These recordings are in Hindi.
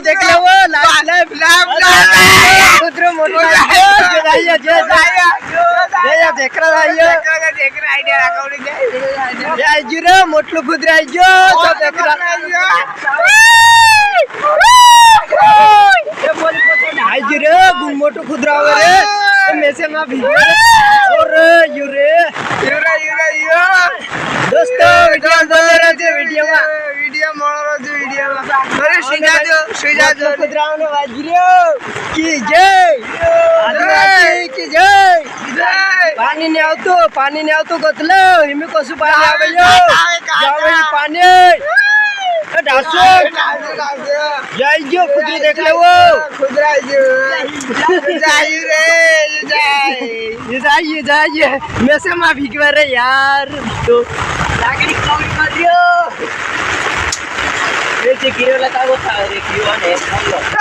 देख लो वो कुतरो मोटो देख रहा है ये मोटलो कुतरा जो सब देख रहा गुन मोटो खुदरा रे मेसे में भी और यूरे दोस्तों वीडियो बोल रहे थे वीडियो अरे सुजा जो खुदराओं वाजियो की जय आदिवासी की जय पानी नहीं आओ तो गतलो हिमे कोसु पानी आवेयो जावे पानी डासो जाइयो खुदरी देख ले वो खुदरा जो जाइए मैं से मां भीग रहे यार तो लाकड़ी कौन कर दियो ये किरो लगा वो था रे किरो ने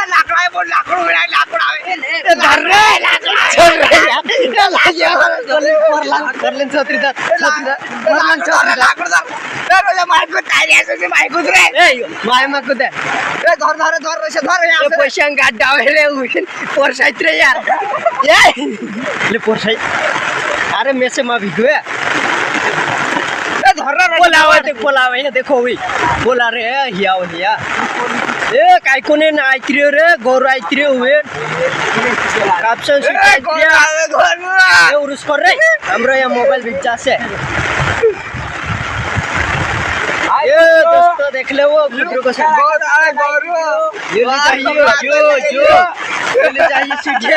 लाकड़ा है बोल लाकड़ो लाकड़ा आवे धर रे लाकड़ा छोड़ रे यार लागियो कर लेन छतरी लाकड़ा रे मार को तारिया से मार को रे ए माय मा को दे ए धर से धर यहां से पैसा गाड डावे रे और साइड रे यार ए ले पर साइड अरे मैं से मा भिगवे बोलावे देखो हुई बोला रे हिया ए काय कोने ना आइत्रियो रे गोरु आइत्रियो हुए कैप्शन सुइत्रिया ए उरुस कर रे हमरा या मोबाइल बिचा से ये दोस्तों देख ले वो गुटरू को से गोरु ये ले चाहिए जो ले चाहिए सीधे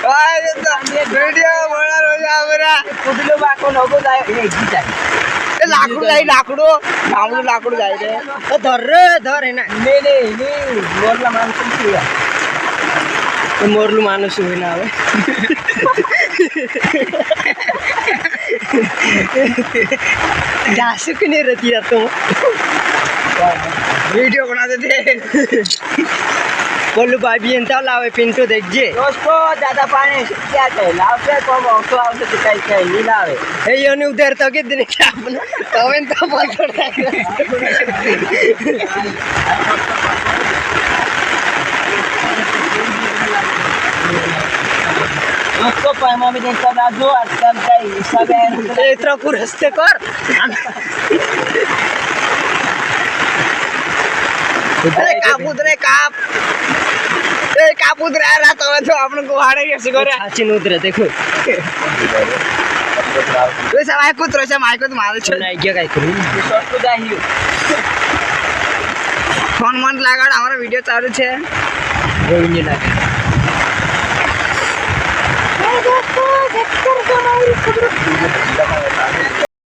भाई तो वीडियो बड़ा रोजा मेरा कुदलो बाको नगो जाय ए गीता ए लाकड़ो नामलो लाकड़ो जाय रे ए धर है ना ने मोरला मानुस छुया ए मोरलु मानुस होय ना हवे दासु कने रतिया तो वीडियो बना दे बोलू भाई भी इंता लावे पिंटू देख जे दोस्तों ज्यादा पानी क्या है लावे कम ऑटो आउट दिखाई है नहीं लावे ए योनी उधर तो के दिन क्या अपना तवें तो बोल छोड़ा दोस्तों पैमा में देखता राजू आजकल का सब है इतना पूरा रस्ते कर अरे कापूद रे काप ए कापूद रे रहा तो अपन को हाड़े कैसे करे आचिन उतरे देखो वैसे माय कुतरो से माय को तो मार छ नहीं क्या काय करू शॉट को जाहियो फोन मन लगाड़ हमारा वीडियो चालू छे कोई नहीं लागे दोस्तों देख कर हमारी खबर